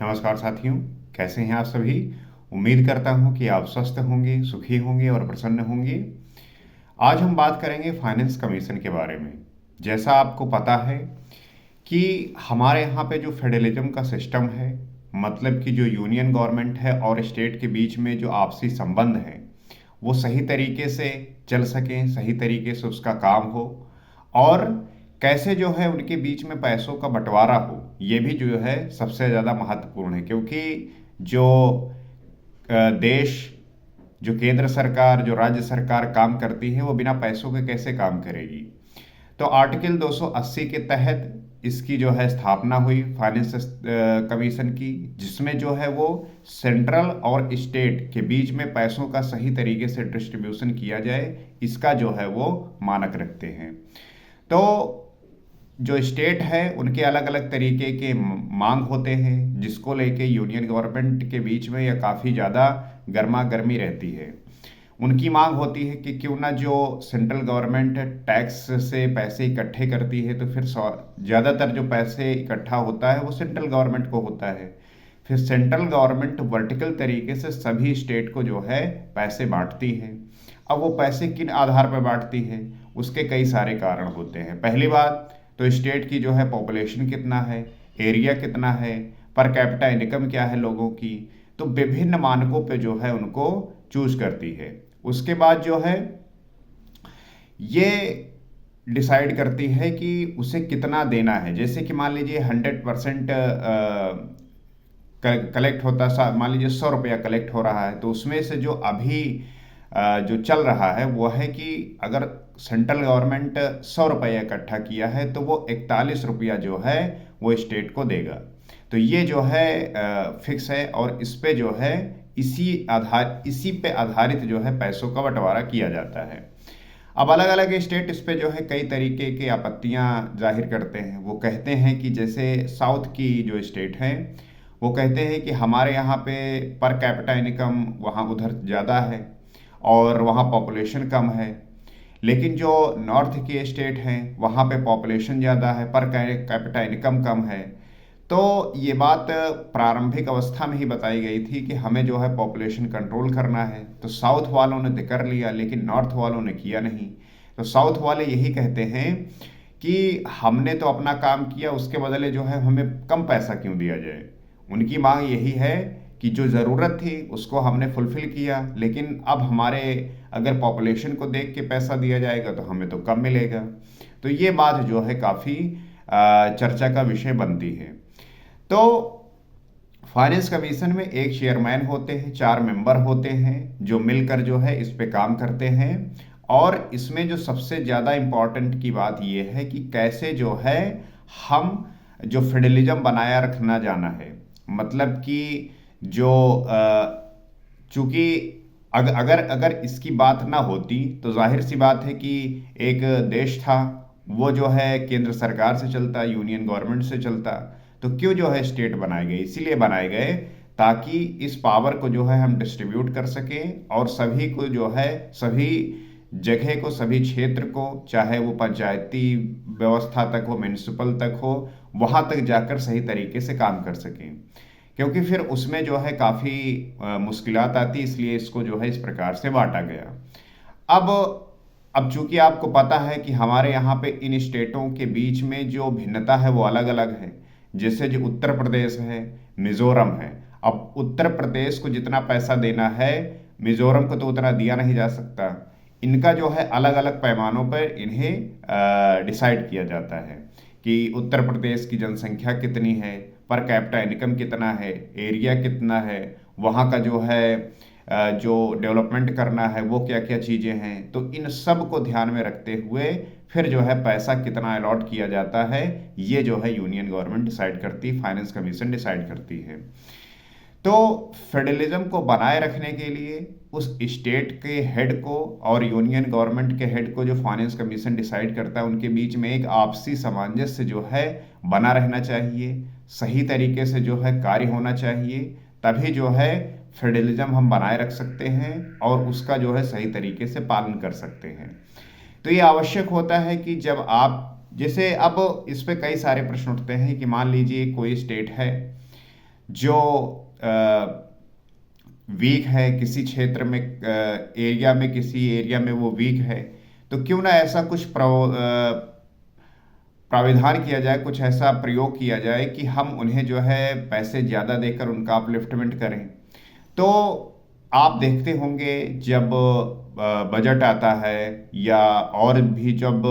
नमस्कार साथियों, कैसे हैं आप सभी। उम्मीद करता हूं कि आप स्वस्थ होंगे, सुखी होंगे और प्रसन्न होंगे। आज हम बात करेंगे फाइनेंस कमीशन के बारे में। जैसा आपको पता है कि हमारे यहाँ पे जो फेडरलिज्म का सिस्टम है, मतलब कि जो यूनियन गवर्नमेंट है और स्टेट के बीच में जो आपसी संबंध है, वो सही तरीके से चल सकें, सही तरीके से उसका काम हो, और कैसे जो है उनके बीच में पैसों का बंटवारा हो, ये भी जो है सबसे ज़्यादा महत्वपूर्ण है। क्योंकि जो देश, जो केंद्र सरकार, जो राज्य सरकार काम करती है, वो बिना पैसों के कैसे काम करेगी। तो आर्टिकल 280 के तहत इसकी जो है स्थापना हुई फाइनेंस कमीशन की, जिसमें जो है वो सेंट्रल और स्टेट के बीच में पैसों का सही तरीके से डिस्ट्रीब्यूशन किया जाए, इसका जो है वो मानक रखते हैं। तो जो स्टेट है उनके अलग अलग तरीके के मांग होते हैं, जिसको लेके यूनियन गवर्नमेंट के बीच में यह काफ़ी ज़्यादा गर्मा गर्मी रहती है। उनकी मांग होती है कि क्यों ना जो सेंट्रल गवर्नमेंट टैक्स से पैसे इकट्ठे करती है, तो फिर ज़्यादातर जो पैसे इकट्ठा होता है वो सेंट्रल गवर्नमेंट को होता है। फिर सेंट्रल गवर्नमेंट वर्टिकल तरीके से सभी स्टेट को जो है पैसे बांटती है। अब वो पैसे किन आधार पर बांटती है, उसके कई सारे कारण होते हैं। पहली बात तो स्टेट की जो है पॉपुलेशन कितना है, एरिया कितना है, पर कैपिटा इनकम क्या है लोगों की, तो विभिन्न मानकों पे जो है उनको चूज करती है। उसके बाद जो है ये डिसाइड करती है कि उसे कितना देना है। जैसे कि मान लीजिए 100% कलेक्ट होता, मान लीजिए 100 रुपया कलेक्ट हो रहा है, तो उसमें से जो अभी जो चल रहा है वो है कि अगर सेंट्रल गवर्नमेंट 100 रुपया इकट्ठा किया है, तो वो 41 रुपया जो है वो स्टेट को देगा। तो ये जो है फिक्स है, और इस पे जो है इसी पे आधारित जो है पैसों का बंटवारा किया जाता है। अब अलग अलग स्टेट इस पे जो है कई तरीके की आपत्तियां जाहिर करते हैं। वो कहते हैं कि जैसे साउथ की जो स्टेट हैं, वो कहते हैं कि हमारे यहाँ पे पर कैपिटा इनकम वहाँ उधर ज़्यादा है और वहाँ पॉपुलेशन कम है, लेकिन जो नॉर्थ की स्टेट हैं वहाँ पे पॉपुलेशन ज़्यादा है, पर कैपिटा इनकम कम है। तो ये बात प्रारंभिक अवस्था में ही बताई गई थी कि हमें जो है पॉपुलेशन कंट्रोल करना है, तो साउथ वालों ने तो कर लिया, लेकिन नॉर्थ वालों ने किया नहीं। तो साउथ वाले यही कहते हैं कि हमने तो अपना काम किया, उसके बदले जो है हमें कम पैसा क्यों दिया जाए। उनकी मांग यही है कि जो ज़रूरत थी उसको हमने फुलफिल किया, लेकिन अब हमारे अगर पॉपुलेशन को देख के पैसा दिया जाएगा तो हमें तो कम मिलेगा। तो ये बात जो है काफ़ी चर्चा का विषय बनती है। तो फाइनेंस कमीशन में एक चेयरमैन होते हैं, 4 मेंबर होते हैं जो मिलकर जो है इस पे काम करते हैं। और इसमें जो सबसे ज़्यादा इम्पोर्टेंट की बात यह है कि कैसे जो है हम जो फेडरलिज्म बनाया रखना जाना है। मतलब कि जो चूंकि अगर अगर इसकी बात ना होती तो जाहिर सी बात है कि एक देश था, वो जो है केंद्र सरकार से चलता, यूनियन गवर्नमेंट से चलता। तो क्यों जो है स्टेट बनाए गए, इसीलिए बनाए गए ताकि इस पावर को जो है हम डिस्ट्रीब्यूट कर सकें, और सभी को जो है सभी जगह को, सभी क्षेत्र को, चाहे वो पंचायती व्यवस्था तक हो, म्यूनिसिपल तक हो, वहाँ तक जाकर सही तरीके से काम कर सकें। क्योंकि फिर उसमें जो है काफ़ी मुश्किलात आती, इसलिए इसको जो है इस प्रकार से बांटा गया। अब अब चूंकि आपको पता है कि हमारे यहाँ पे इन स्टेटों के बीच में जो भिन्नता है वो अलग अलग है। जैसे जो उत्तर प्रदेश है, मिजोरम है। अब उत्तर प्रदेश को जितना पैसा देना है, मिजोरम को तो उतना दिया नहीं जा सकता। इनका जो है अलग अलग पैमानों पर इन्हें डिसाइड किया जाता है कि उत्तर प्रदेश की जनसंख्या कितनी है, पर कैपिटा इनकम कितना है, एरिया कितना है, वहाँ का जो है जो डेवलपमेंट करना है वो क्या क्या चीज़ें हैं। तो इन सब को ध्यान में रखते हुए फिर जो है पैसा कितना अलॉट किया जाता है, ये जो है यूनियन गवर्नमेंट डिसाइड करती, फाइनेंस कमीशन डिसाइड करती है। तो फेडरलिज्म को बनाए रखने के लिए उस स्टेट के हेड को और यूनियन गवर्नमेंट के हेड को, जो फाइनेंस कमीशन डिसाइड करता है, उनके बीच में एक आपसी सामंजस्य जो है बना रहना चाहिए, सही तरीके से जो है कार्य होना चाहिए। तभी जो है फेडरलिज्म हम बनाए रख सकते हैं और उसका जो है सही तरीके से पालन कर सकते हैं। तो ये आवश्यक होता है कि जब आप, जैसे अब इस पे कई सारे प्रश्न उठते हैं कि मान लीजिए कोई स्टेट है जो वीक है किसी क्षेत्र में, एरिया में, किसी एरिया में वो वीक है, तो क्यों ना ऐसा कुछ प्राविधान किया जाए, कुछ ऐसा प्रयोग किया जाए कि हम उन्हें जो है पैसे ज़्यादा देकर उनका अपलिफ्टमेंट करें। तो आप देखते होंगे जब बजट आता है या और भी जब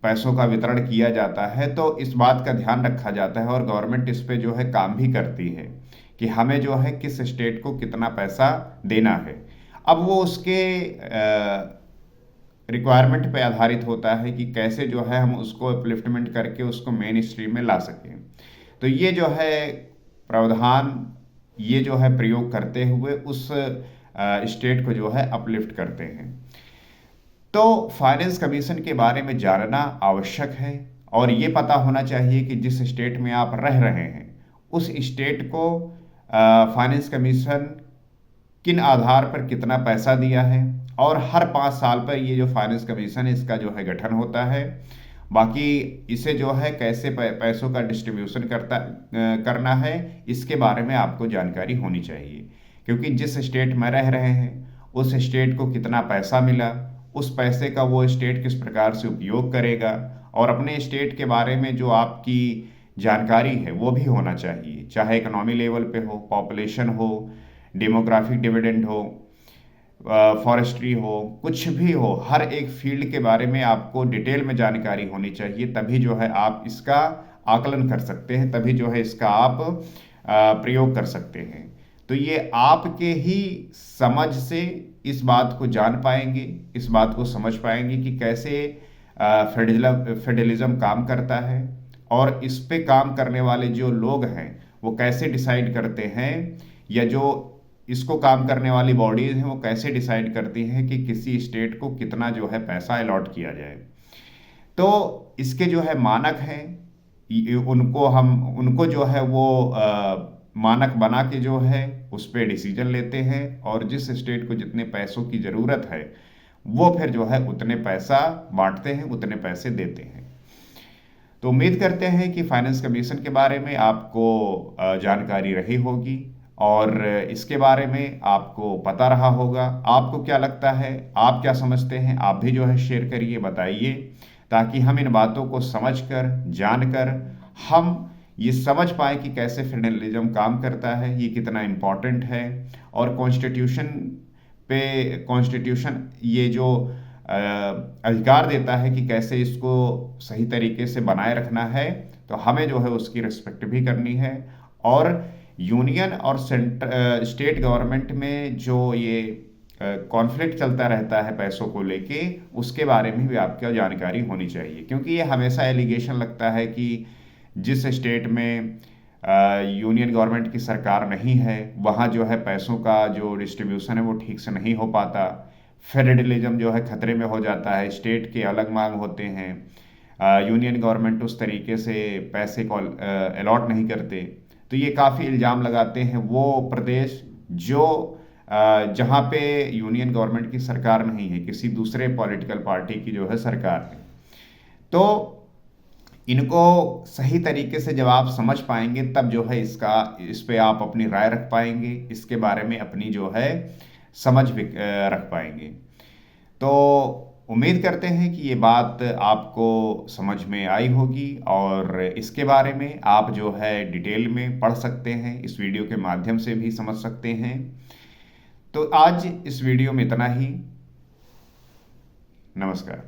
पैसों का वितरण किया जाता है, तो इस बात का ध्यान रखा जाता है और गवर्नमेंट इस पे जो है काम भी करती है कि हमें जो है किस स्टेट को कितना पैसा देना है। अब वो उसके रिक्वायरमेंट पे आधारित होता है कि कैसे जो है हम उसको अपलिफ्टमेंट करके उसको मेन स्ट्रीम में ला सकें। तो ये जो है प्रावधान, ये जो है प्रयोग करते हुए उस स्टेट को जो है अपलिफ्ट करते हैं। तो फाइनेंस कमीशन के बारे में जानना आवश्यक है और ये पता होना चाहिए कि जिस स्टेट में आप रह रहे हैं उस स्टेट को फाइनेंस कमीशन किन आधार पर कितना पैसा दिया है, और हर 5 साल पर ये जो फाइनेंस कमीशन है इसका जो है गठन होता है। बाकी इसे जो है कैसे पैसों का डिस्ट्रीब्यूशन करना है, इसके बारे में आपको जानकारी होनी चाहिए, क्योंकि जिस स्टेट में रह रहे हैं उस स्टेट को कितना पैसा मिला, उस पैसे का वो स्टेट किस प्रकार से उपयोग करेगा, और अपने स्टेट के बारे में जो आपकी जानकारी है वो भी होना चाहिए, चाहे इकोनॉमी लेवल पे हो, पॉपुलेशन हो, डेमोग्राफिक डिविडेंड हो, फॉरेस्ट्री हो, कुछ भी हो, हर एक फील्ड के बारे में आपको डिटेल में जानकारी होनी चाहिए। तभी जो है आप इसका आकलन कर सकते हैं, तभी जो है इसका आप प्रयोग कर सकते हैं। तो ये आपके ही समझ से इस बात को जान पाएंगे, इस बात को समझ पाएंगे कि कैसे फेडरलिज्म काम करता है, और इस पे काम करने वाले जो लोग हैं वो कैसे डिसाइड करते हैं, या जो इसको काम करने वाली बॉडीज हैं वो कैसे डिसाइड करती हैं कि किसी स्टेट को कितना जो है पैसा अलॉट किया जाए। तो इसके जो है मानक हैं, उनको जो है वो मानक बना के जो है उस पर डिसीजन लेते हैं, और जिस स्टेट को जितने पैसों की ज़रूरत है वो फिर जो है उतने पैसा बांटते हैं, उतने पैसे देते हैं। तो उम्मीद करते हैं कि फाइनेंस कमीशन के बारे में आपको जानकारी रही होगी और इसके बारे में आपको पता रहा होगा। आपको क्या लगता है, आप क्या समझते हैं, आप भी जो है शेयर करिए, बताइए, ताकि हम इन बातों को समझकर, जानकर हम ये समझ पाए कि कैसे फेडरलिज्म काम करता है, ये कितना इम्पोर्टेंट है, और कॉन्स्टिट्यूशन ये जो अधिकार देता है कि कैसे इसको सही तरीके से बनाए रखना है, तो हमें जो है उसकी रिस्पेक्ट भी करनी है। और यूनियन और स्टेट गवर्नमेंट में जो ये कॉन्फ्लिक्ट चलता रहता है पैसों को लेके, उसके बारे में भी आपको जानकारी होनी चाहिए, क्योंकि ये हमेशा एलिगेशन लगता है कि जिस स्टेट में यूनियन गवर्नमेंट की सरकार नहीं है वहाँ जो है पैसों का जो डिस्ट्रीब्यूशन है वो ठीक से नहीं हो पाता, फेडरलिज्म जो है खतरे में हो जाता है, स्टेट के अलग मांग होते हैं, यूनियन गवर्नमेंट उस तरीके से पैसे को अलॉट नहीं करते। तो ये काफ़ी इल्ज़ाम लगाते हैं वो प्रदेश जो जहाँ पे यूनियन गवर्नमेंट की सरकार नहीं है, किसी दूसरे पॉलिटिकल पार्टी की जो है सरकार है। तो इनको सही तरीके से जब आप समझ पाएंगे तब जो है इस पे आप अपनी राय रख पाएंगे, इसके बारे में अपनी जो है समझ भी रख पाएंगे। तो उम्मीद करते हैं कि ये बात आपको समझ में आई होगी, और इसके बारे में आप जो है डिटेल में पढ़ सकते हैं, इस वीडियो के माध्यम से भी समझ सकते हैं। तो आज इस वीडियो में इतना ही। नमस्कार।